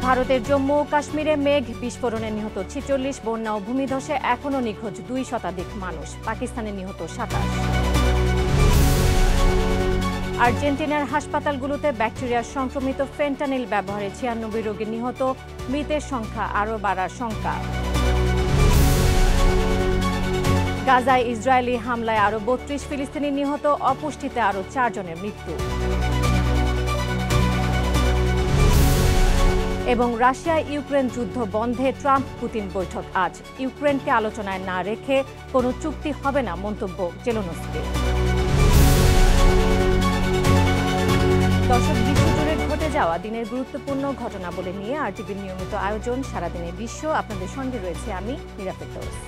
ভারতের জম্মু ও কাশ্মীরে মেঘ বিস্ফোরণে নিহত ৪৬, বন্যা ও ভূমিধসে এখনও নিখোঁজ ২ শতাধিক মানুষ। পাকিস্তানে নিহত ২৭। আর্জেন্টিনার হাসপাতালগুলোতে ব্যাকটেরিয়ার সংক্রমিত ফেন্টানিল ব্যবহারে ৯৬ রোগী নিহত, মৃতের সংখ্যা আরও বাড়ার শঙ্কা। গাজায় ইসরায়েলি হামলায় আরও ৩২ ফিলিস্তিনি নিহত, অপুষ্টিতে আরও ৪ জনের মৃত্যু। এবং রাশিয়া ইউক্রেন যুদ্ধ বন্ধে ট্রাম্প পুতিন বৈঠক আজ। ইউক্রেনকে আলোচনায় না রেখে কোনো চুক্তি হবে না, মন্তব্য জেলেনস্কির। দর্শক, বিশ্বজুড়ে ঘটে যাওয়া দিনের গুরুত্বপূর্ণ ঘটনাবলী নিয়ে আরটিভির নিয়মিত আয়োজন সারাদিনের বিশ্ব। আপনাদের সঙ্গে রয়েছে আমি মীরা ফেরদৌস।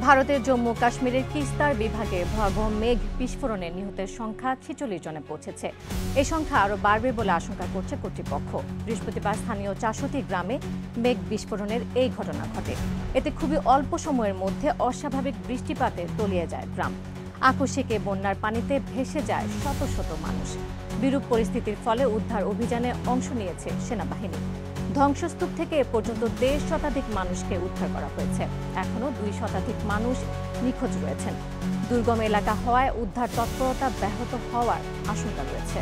ভারতের জম্মু কাশ্মীরের কিস্তার বিভাগে ভয়াবহ মেঘ বিস্ফোরণে নিহতের সংখ্যা ৪৬ জনে পৌঁছেছে। এই সংখ্যা আরও বাড়বে বলে আশঙ্কা করছে কর্তৃপক্ষ। বৃহস্পতিবার স্থানীয় ৪০০টি গ্রামে মেঘ বিস্ফোরণের এই ঘটনা ঘটে। এতে খুবই অল্প সময়ের মধ্যে অস্বাভাবিক বৃষ্টিপাতে তলিয়ে যায় গ্রাম। আকস্মিক বন্যার পানিতে ভেসে যায় শত শত মানুষ। বিরূপ পরিস্থিতির ফলে উদ্ধার অভিযানে অংশ নিয়েছে সেনাবাহিনী। ধ্বংসস্তূপ থেকে এ পর্যন্ত ১.৫ শতাধিক মানুষকে উদ্ধার করা হয়েছে। এখনও ২ শতাধিক মানুষ নিখোঁজ রয়েছেন। দুর্গম এলাকা হওয়ায় উদ্ধার তৎপরতা ব্যাহত হওয়ার আশঙ্কা রয়েছে।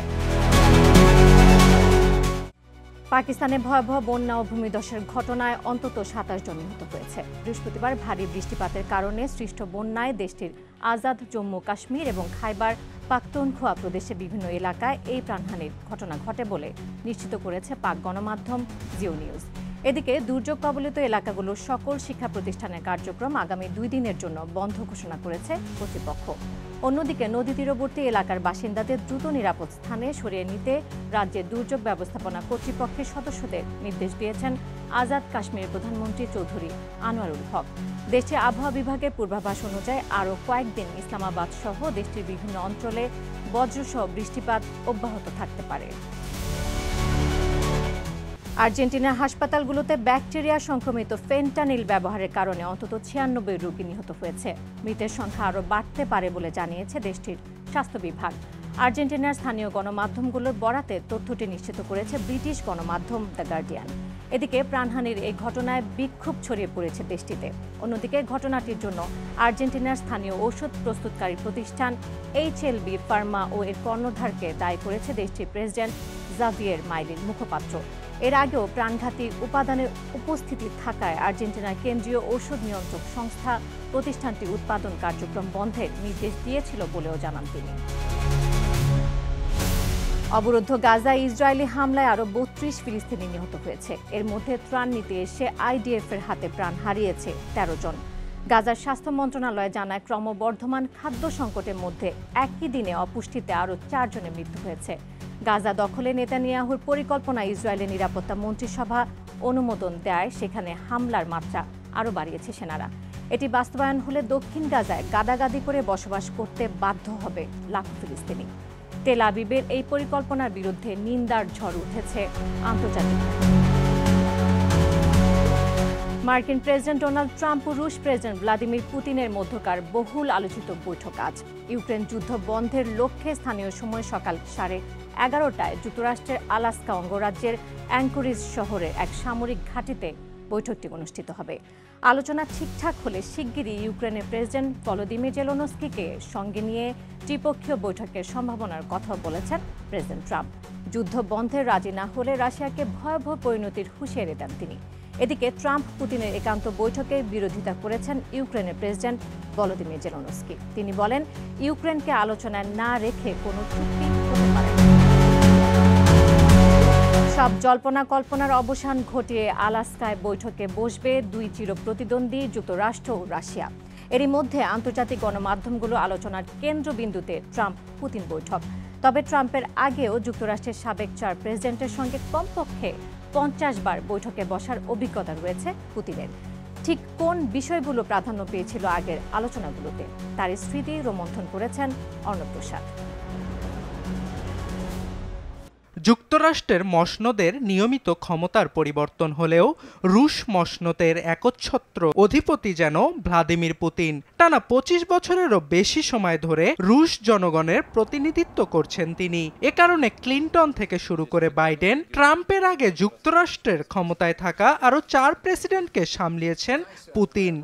পাকিস্তানে ভয়াবহ বন্যা ও ভূমিধসের ঘটনায় অন্তত ২৭ জন নিহত হয়েছে। বৃহস্পতিবার ভারী বৃষ্টিপাতের কারণে সৃষ্ট বন্যায় দেশটির আজাদ জম্মু কাশ্মীর এবং খাইবার পাখতুনখোয়া প্রদেশে বিভিন্ন এলাকায় এই প্রাণহানির ঘটনা ঘটে বলে নিশ্চিত করেছে পাক গণমাধ্যম জিও নিউজ। এদিকে দুর্যোগ কবলিত এলাকাগুলোর সকল শিক্ষা প্রতিষ্ঠানের কার্যক্রম আগামী ২ দিনের জন্য বন্ধ ঘোষণা করেছে কর্তৃপক্ষ। অন্যদিকে নদী তীরবর্তী এলাকার বাসিন্দাদের দ্রুত নিরাপদ স্থানে সরিয়ে নিতে রাজ্যের দুর্যোগ ব্যবস্থাপনা কর্তৃপক্ষের সদস্যদের নির্দেশ দিয়েছেন আজাদ কাশ্মীরের প্রধানমন্ত্রী চৌধুরী আনোয়ারুল হক। দেশটির আবহাওয়া বিভাগের পূর্বাভাস অনুযায়ী আরও কয়েকদিন ইসলামাবাদ সহ দেশটির বিভিন্ন অঞ্চলে বজ্রসহ বৃষ্টিপাত অব্যাহত থাকতে পারে। আর্জেন্টিনার হাসপাতালগুলোতে ব্যাকটেরিয়া সংক্রমিত ফেন্টানিল ব্যবহারের কারণে অন্তত ৯৬ রোগী নিহত হয়েছে। মৃতের সংখ্যা আরও বাড়তে পারে বলে জানিয়েছে দেশটির স্বাস্থ্য বিভাগ। আর্জেন্টিনার স্থানীয় গণমাধ্যমগুলোর বরাতে তথ্যটি নিশ্চিত করেছে ব্রিটিশ গণমাধ্যম দ্য গার্ডিয়ান। এদিকে প্রাণহানির এই ঘটনায় বিক্ষোভ ছড়িয়ে পড়েছে দেশটিতে। অন্যদিকে ঘটনাটির জন্য আর্জেন্টিনার স্থানীয় ঔষধ প্রস্তুতকারী প্রতিষ্ঠান HLB ফার্মা ও এর কর্ণধারকে দায়ী করেছে দেশটির প্রেসিডেন্ট জাভিয়ের মাইলির মুখপাত্র। এর আগেও প্রাণঘাতী উপাদানের উপস্থিতি থাকায় আর্জেন্টিনার কেন্দ্রীয় ঔষধ নিয়ন্ত্রক সংস্থা প্রতিষ্ঠানটি উৎপাদন কার্যক্রম বন্ধের নির্দেশ দিয়েছিল বলেও জানান তিনি। অবরুদ্ধ গাজায় ইসরায়েলি হামলায় আরও ৩২ ফিলিস্তিনি নিহত হয়েছে। এর মধ্যে ত্রাণ নিতে এসে IDF এর হাতে প্রাণ হারিয়েছে ১৩ জন। গাজার স্বাস্থ্য মন্ত্রণালয় জানায়, ক্রমবর্ধমান খাদ্য সংকটের মধ্যে একই দিনে অপুষ্টিতে আরও ৪ জনের মৃত্যু হয়েছে। গাজা দখলে নেতানিয়াহুর পরিকল্পনা ইসরায়েলের নিরাপত্তা মন্ত্রিসভা অনুমোদন দেয়, সেখানে হামলার মাত্রা আরও বাড়িয়েছে সেনারা। এটি বাস্তবায়ন হলে দক্ষিণ গাজায় গাদাগাদি করে বসবাস করতে বাধ্য হবে লাখো ফিলিস্তিনি। তেল আবিবের এই পরিকল্পনার বিরুদ্ধে নিন্দার ঝড় উঠেছে আন্তর্জাতিক। মার্কিন প্রেসিডেন্ট ডোনাল্ড ট্রাম্প ও রুশ প্রেসিডেন্ট ভ্লাদিমির পুতিনের মধ্যকার বহুল আলোচিত বৈঠক আজ। ইউক্রেন যুদ্ধ বন্ধের লক্ষ্যে স্থানীয় সময় সকাল 11:30টায় যুক্তরাষ্ট্রের আলাস্কা অঙ্গরাজ্যের অ্যাঙ্করিজ শহরের এক সামরিক ঘাঁটিতে বৈঠকটি অনুষ্ঠিত হবে। আলোচনা ঠিকঠাক হলে শিগগিরই ইউক্রেনের প্রেসিডেন্ট ভলোদিমির জেলেনস্কিকে সঙ্গে নিয়ে ত্রিপক্ষীয় বৈঠকের সম্ভাবনার কথা বলেছেন প্রেসিডেন্ট ট্রাম্প। যুদ্ধ বন্ধে রাজি না হলে রাশিয়াকে ভয়াবহ পরিণতির হুঁশিয়ারি দেন তিনি। এদিকে ট্রাম্প পুতিনের একান্ত বৈঠকে বিরোধিতা করেছেন ইউক্রেনের প্রেসিডেন্ট ভলোদিমির জেলেনস্কি। তিনি বলেন, ইউক্রেনকে আলোচনায় না রেখে কোনো চুক্তি হতে পারে না। সব জল্পনা কল্পনার অবসান ঘটিয়ে আলাস্কায় বৈঠকে বসবে ২ চিরপ্রতিদ্বন্দ্বী যুক্তরাষ্ট্র ও রাশিয়া। এরই মধ্যে আন্তর্জাতিক গণমাধ্যমগুলো আলোচনার কেন্দ্রবিন্দুতে ট্রাম্প পুতিন বৈঠক। তবে ট্রাম্পের আগেও যুক্তরাষ্ট্রের সাবেক ৪ প্রেসিডেন্টের সঙ্গে কমপক্ষে ৫০ বার বৈঠকে বসার অভিজ্ঞতা রয়েছে পুতিনের। ঠিক কোন বিষয়গুলো প্রাধান্য পেয়েছিল আগের আলোচনাগুলোতে, তার স্মৃতি রোমন্থন করেছেন অর্ণব প্রসাদ। যুক্তরাষ্ট্রের মসনদের নিয়মিত ক্ষমতার পরিবর্তন হলেও রুশ মসনদের একচ্ছত্র অধিপতি যেন ভ্লাদিমির পুতিন। টানা ২৫ বছরেরও বেশি সময় ধরে রুশ জনগণের প্রতিনিধিত্ব করছেন তিনি। এ কারণে ক্লিনটন থেকে শুরু করে বাইডেন, ট্রাম্পের আগে যুক্তরাষ্ট্রের ক্ষমতায় থাকা আরও ৪ প্রেসিডেন্টকে সামলিয়েছেন পুতিন।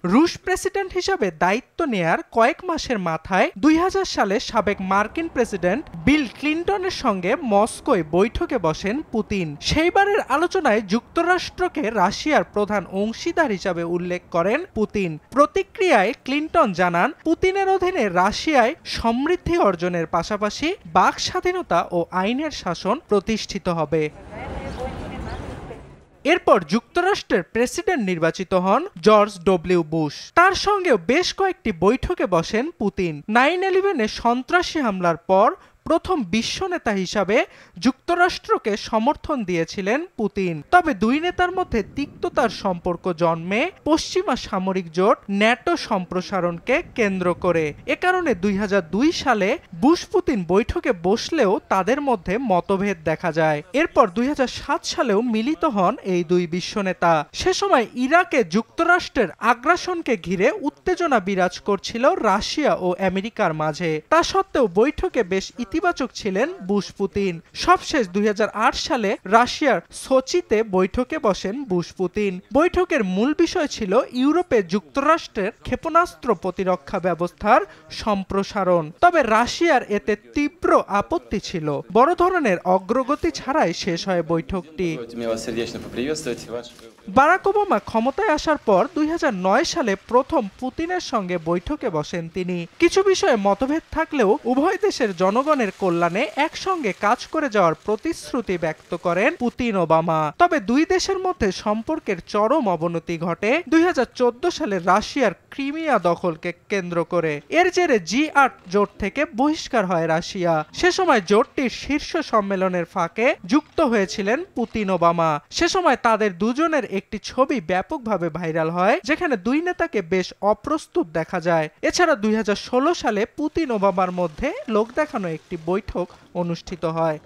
রুশ প্রেসিডেন্ট হিসাবে দায়িত্ব নেয়ার কয়েক মাসের মাথায় ২০০০ সালে সাবেক মার্কিন প্রেসিডেন্ট বিল ক্লিনটনের সঙ্গে মস্কোয় বৈঠকে বসেন পুতিন। সেইবারের আলোচনায় যুক্তরাষ্ট্রকে রাশিয়ার প্রধান অংশীদার হিসাবে উল্লেখ করেন পুতিন। প্রতিক্রিয়ায় ক্লিনটন জানান, পুতিনের অধীনে রাশিয়ায় সমৃদ্ধি অর্জনের পাশাপাশি বাক স্বাধীনতা ও আইনের শাসন প্রতিষ্ঠিত হবে। এরপর যুক্তরাষ্ট্রের প্রেসিডেন্ট নির্বাচিত হন জর্জ ডব্লিউ বুশ। তার সঙ্গেও বেশ কয়েকটি বৈঠকে বসেন পুতিন। 9/11-এ সন্ত্রাসী হামলার পর প্রথম বিশ্ব নেতা হিসাবে যুক্তরাষ্ট্রকে সমর্থন দিয়েছিলেন পুতিন। তবে দুই নেতার মধ্যে তিক্ততার সম্পর্ক জন্মে পশ্চিমা সামরিক জোট ন্যাটো সম্প্রসারণকে কেন্দ্র করে। এ কারণে ২০০২ সালে বুশ পুতিন বৈঠকে বসলেও তাদের মধ্যে মতভেদ দেখা যায়। এরপর ২০০৭ সালেও মিলিত হন এই দুই বিশ্ব নেতা। সে সময় ইরাকে যুক্তরাষ্ট্রের আগ্রাসনকে ঘিরে উত্তেজনা বিরাজ করছিল রাশিয়া ও আমেরিকার মাঝে। তা সত্ত্বেও বৈঠকে বেশ ইতিবাচক ছিলেন বুশ পুতিন। সবশেষ ২০০৮ সালে রাশিয়ার সোচিতে বৈঠকে বসেন বুশ পুতিন। বৈঠকের মূল বিষয় ছিল ইউরোপে যুক্তরাষ্ট্রের ক্ষেপণাস্ত্র প্রতিরক্ষা ব্যবস্থার সম্প্রসারণ। তবে রাশিয়ার এতে তীব্র আপত্তি ছিল। বড় ধরনের অগ্রগতি ছাড়াই শেষ হয় বৈঠকটি। বারাক ওবামা ক্ষমতায় আসার পর ২০০৯ সালে প্রথম পুতিনের সঙ্গে বৈঠকে বসেন তিনি। কিছু বিষয়ে মতভেদ থাকলেও উভয় দেশের জনগণের কল্যাণে একসঙ্গে কাজ করে যাওয়ার প্রতিশ্রুতি ব্যক্ত করেন পুতিন ওবামা। তবে দুই দেশের মধ্যে সম্পর্কের চরম অবনতি ঘটে ২০১৪ সালে রাশিয়ার ক্রিমিয়া দখলকে কেন্দ্র করে। এর জেরে G8 জোট থেকে বহিষ্কার হয় রাশিয়া। সে সময় জোটটির শীর্ষ সম্মেলনের ফাঁকে যুক্ত হয়েছিলেন পুতিন ওবামা। সে সময় তাদের দুজনের একটি ছবি ব্যাপকভাবে ভাইরাল হয়, যেখানে দুই নেতাকে বেশ অপ্রস্তুত দেখা যায়। এছাড়া ২০১৬ সালে পুতিন ওবামার মধ্যে লোক দেখানো একটি বৈঠক অনুষ্ঠিত হয়।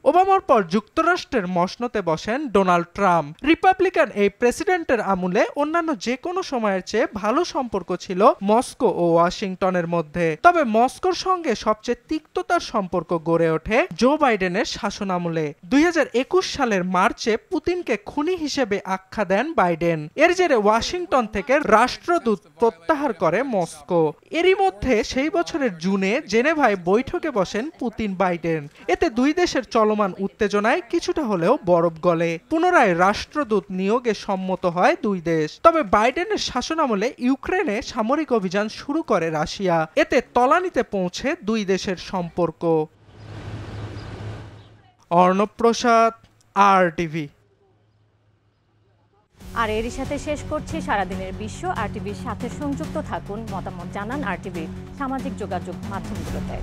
ওবামার পর যুক্তরাষ্ট্রের মসনদে বসেন ডোনাল্ড ট্রাম্প। রিপাবলিকান এই প্রেসিডেন্টের আমলে অন্যান্য যে কোনো সময়ের চেয়ে ভালো সম্পর্ক ছিল মস্কো ও ওয়াশিংটনের মধ্যে। তবে মস্কোর সঙ্গে সবচেয়ে তিক্ততার সম্পর্ক গড়ে ওঠে জো বাইডেনের শাসনামলে। ২০২১ সালের মার্চে পুতিনকে খুনি হিসেবে আখ্যা দেন বাইডেন। এর জেরে ওয়াশিংটন থেকে রাষ্ট্রদূত প্রত্যাহার করে মস্কো। এরই মধ্যে সেই বছরের জুনে জেনেভায় বৈঠকে বসেন পুতিন বাইডেন। এতে দুই দেশের চলমান উত্তেজনায় কিছুটা হলেও বরফ গলে। পুনরায় রাষ্ট্রদূত নিয়োগে সম্মত হয় দুই দেশ। তবে বাইডেনের শাসনামলে ইউক্রেনে সামরিক অভিযান শুরু করে রাশিয়া। এতে তলানিতে পৌঁছে দুই দেশের সম্পর্ক। অর্ণব প্রসাদ, RTV। আর এরই সাথে শেষ করছি সারাদিনের বিশ্ব। RTVর সাথে সংযুক্ত থাকুন, মতামত জানান RTVর সামাজিক যোগাযোগ মাধ্যমগুলোতে।